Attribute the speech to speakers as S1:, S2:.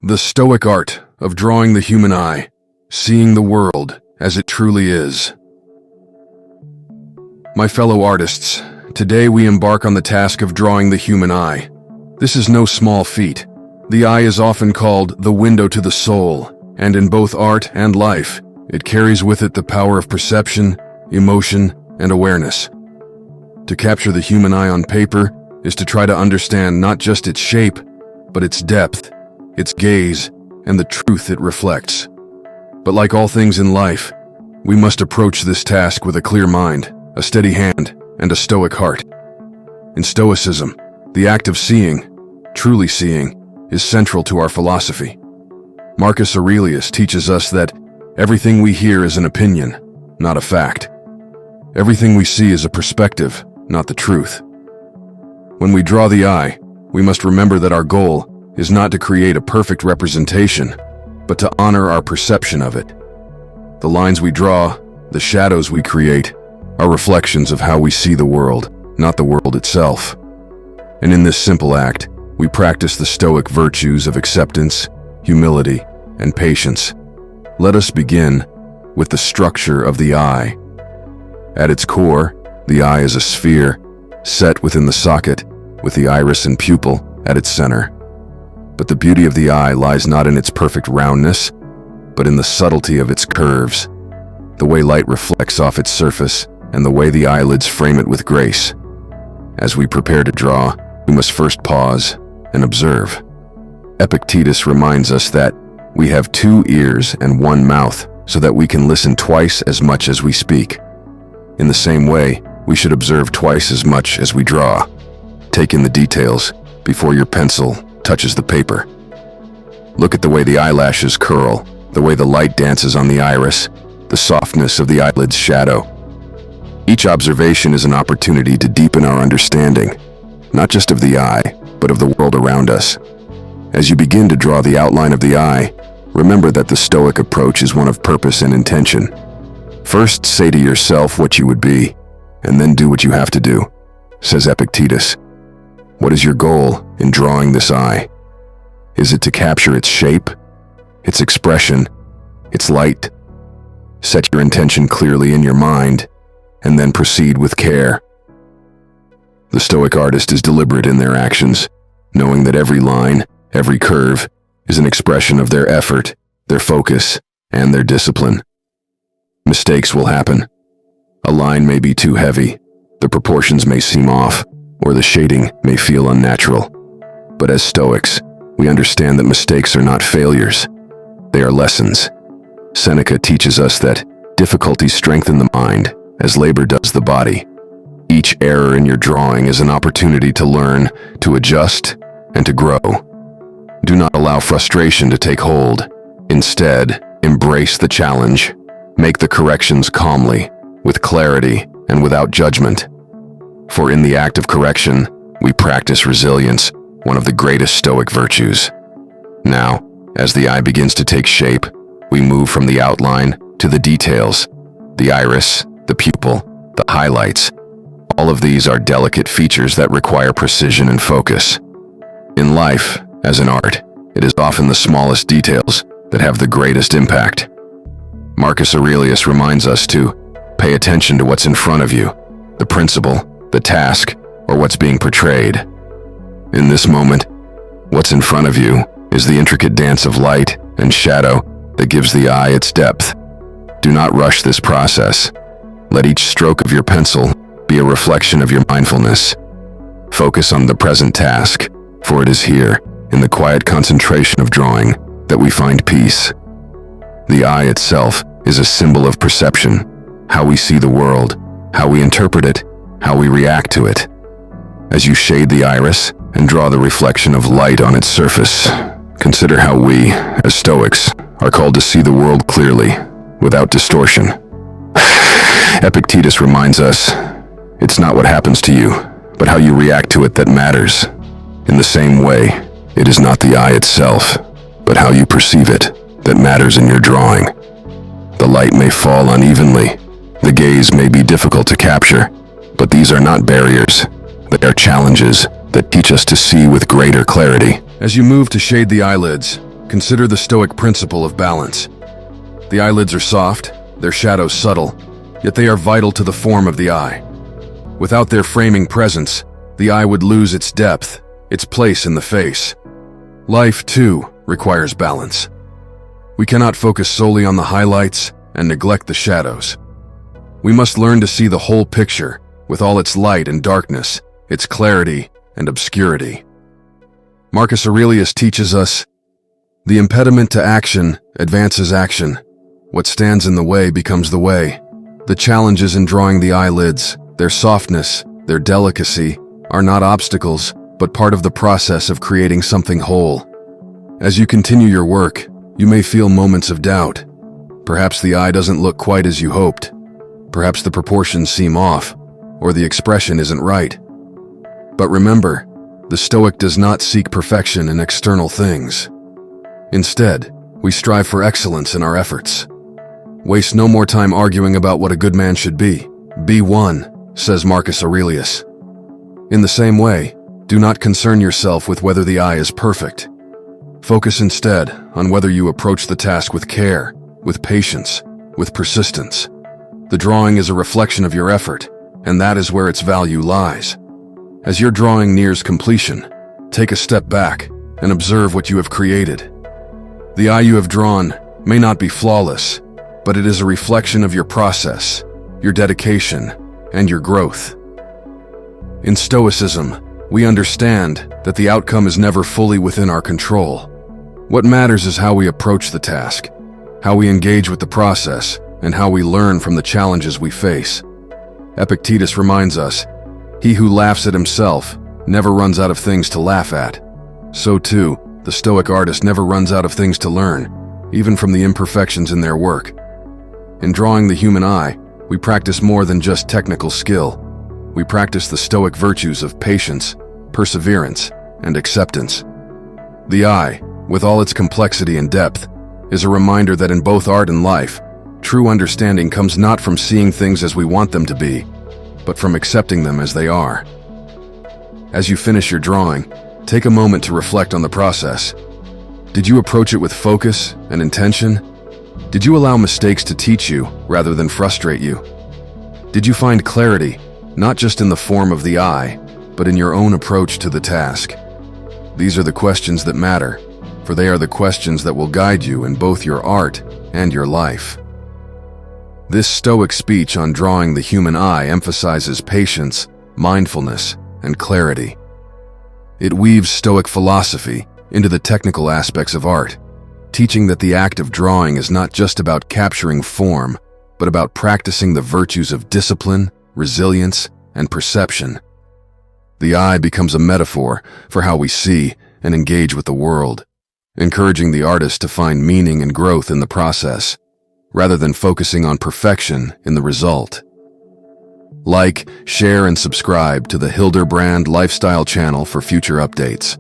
S1: The Stoic art of drawing the human eye, seeing the world as it truly is. My fellow artists, today we embark on the task of drawing the human eye. This is no small feat. The eye is often called the window to the soul, and in both art and life, it carries with it the power of perception, emotion, and awareness. To capture the human eye on paper is to try to understand not just its shape, but its depth, its gaze, and the truth it reflects. But like all things in life, we must approach this task with a clear mind, a steady hand, and a stoic heart. In Stoicism, the act of seeing, truly seeing, is central to our philosophy. Marcus Aurelius teaches us that everything we hear is an opinion, not a fact. Everything we see is a perspective, not the truth. When we draw the eye, we must remember that our goal is not to create a perfect representation, but to honor our perception of it. The lines we draw, the shadows we create, are reflections of how we see the world, not the world itself. And in this simple act, we practice the Stoic virtues of acceptance, humility, and patience. Let us begin with the structure of the eye. At its core, the eye is a sphere, set within the socket, with the iris and pupil at its center. But the beauty of the eye lies not in its perfect roundness, but in the subtlety of its curves, the way light reflects off its surface, and the way the eyelids frame it with grace. As we prepare to draw, we must first pause and observe. Epictetus reminds us that we have 2 ears and 1 mouth, so that we can listen twice as much as we speak. In the same way, we should observe twice as much as we draw. Take in the details before your pencil touches the paper. Look at the way the eyelashes curl, the way the light dances on the iris, the softness of the eyelid's shadow. Each observation is an opportunity to deepen our understanding, not just of the eye, but of the world around us. As you begin to draw the outline of the eye, remember that the Stoic approach is one of purpose and intention. First, say to yourself what you would be, and then do what you have to do, says Epictetus. What is your goal in drawing this eye? Is it to capture its shape, its expression, its light? Set your intention clearly in your mind, and then proceed with care. The Stoic artist is deliberate in their actions, knowing that every line, every curve, is an expression of their effort, their focus, and their discipline. Mistakes will happen. A line may be too heavy, the proportions may seem off, or the shading may feel unnatural. But as Stoics, we understand that mistakes are not failures. They are lessons. Seneca teaches us that difficulties strengthen the mind, as labor does the body. Each error in your drawing is an opportunity to learn, to adjust, and to grow. Do not allow frustration to take hold. Instead, embrace the challenge. Make the corrections calmly, with clarity, and without judgment. For in the act of correction, we practice resilience, one of the greatest Stoic virtues. Now, as the eye begins to take shape, we move from the outline to the details. The iris, the pupil, the highlights. All of these are delicate features that require precision and focus. In life, as in art, it is often the smallest details that have the greatest impact. Marcus Aurelius reminds us to pay attention to what's in front of you, the principle, the task, or what's being portrayed. In this moment, what's in front of you is the intricate dance of light and shadow that gives the eye its depth. Do not rush this process. Let each stroke of your pencil be a reflection of your mindfulness. Focus on the present task, for it is here, in the quiet concentration of drawing, that we find peace. The eye itself is a symbol of perception, how we see the world, how we interpret it, how we react to it. As you shade the iris and draw the reflection of light on its surface, consider how we, as Stoics, are called to see the world clearly, without distortion. Epictetus reminds us, it's not what happens to you, but how you react to it that matters. In the same way, it is not the eye itself, but how you perceive it that matters in your drawing. The light may fall unevenly, the gaze may be difficult to capture, but these are not barriers. They are challenges that teach us to see with greater clarity. As you move to shade the eyelids, Consider the Stoic principle of balance. The eyelids are soft, their shadows subtle, yet they are vital to the form of the eye. Without their framing presence, the eye would lose its depth, its place in the face. Life, too, requires balance. We cannot focus solely on the highlights and neglect the shadows. We must learn to see the whole picture, with all its light and darkness, its clarity and obscurity. Marcus Aurelius teaches us, "The impediment to action advances action. What stands in the way becomes the way." The challenges in drawing the eyelids, their softness, their delicacy, are not obstacles, but part of the process of creating something whole. As you continue your work, you may feel moments of doubt. Perhaps the eye doesn't look quite as you hoped. Perhaps the proportions seem off, or the expression isn't right. But remember, the Stoic does not seek perfection in external things. Instead, we strive for excellence in our efforts. Waste no more time arguing about what a good man should be. Be one, says Marcus Aurelius. In the same way, do not concern yourself with whether the eye is perfect. Focus instead on whether you approach the task with care, with patience, with persistence. The drawing is a reflection of your effort, and that is where its value lies. As your drawing nears completion, take a step back and observe what you have created. The eye you have drawn may not be flawless, but it is a reflection of your process, your dedication, and your growth. In Stoicism, we understand that the outcome is never fully within our control. What matters is how we approach the task, how we engage with the process, and how we learn from the challenges we face. Epictetus reminds us, "He who laughs at himself never runs out of things to laugh at." So too, the Stoic artist never runs out of things to learn, even from the imperfections in their work. In drawing the human eye, we practice more than just technical skill. We practice the Stoic virtues of patience, perseverance, and acceptance. The eye, with all its complexity and depth, is a reminder that in both art and life, true understanding comes not from seeing things as we want them to be, but from accepting them as they are. As you finish your drawing, take a moment to reflect on the process. Did you approach it with focus and intention? Did you allow mistakes to teach you rather than frustrate you? Did you find clarity, not just in the form of the eye, but in your own approach to the task? These are the questions that matter, for they are the questions that will guide you in both your art and your life. This Stoic speech on drawing the human eye emphasizes patience, mindfulness, and clarity. It weaves Stoic philosophy into the technical aspects of art, teaching that the act of drawing is not just about capturing form, but about practicing the virtues of discipline, resilience, and perception. The eye becomes a metaphor for how we see and engage with the world, encouraging the artist to find meaning and growth in the process, rather than focusing on perfection in the result. Like, share, and subscribe to the Hilderbrand Lifestyle channel for future updates.